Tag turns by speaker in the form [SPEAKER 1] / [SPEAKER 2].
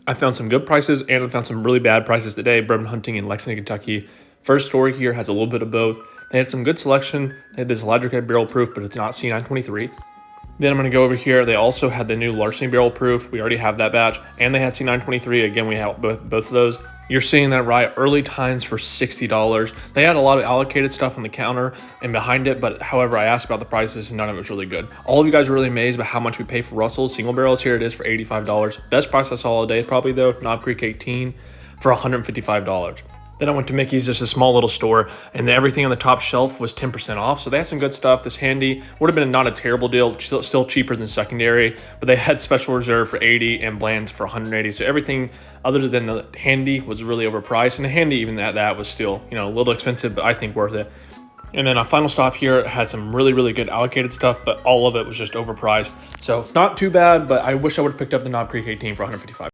[SPEAKER 1] I found some good prices and I found some really bad prices today. Bourbon hunting in Lexington, Kentucky. First store here has a little bit of both. They had some good selection. They had this electric head barrel proof, but it's not C923. Then I'm going to go over here. They also had the new larceny barrel proof. We already have that batch. And they had C923. Again, we have both of those. You're seeing that right. Early tines for $60. They had a lot of allocated stuff on the counter and behind it, but however, I asked about the prices and none of it was really good. All of you guys were really amazed about how much we pay for Russell's single barrels. Here it is for $85. Best price I saw all day probably though, Knob Creek 18 for $155. Then I went to Mickey's, just a small little store, and everything on the top shelf was 10% off. So they had some good stuff. This Handy would have been not a terrible deal, still cheaper than secondary, but they had Special Reserve for 80 and Bland's for 180. So everything other than the Handy was really overpriced, and the Handy even that was still, you know, a little expensive, but I think worth it. And then our final stop here had some really good allocated stuff, but all of it was just overpriced. So not too bad, but I wish I would have picked up the Knob Creek 18 for $155.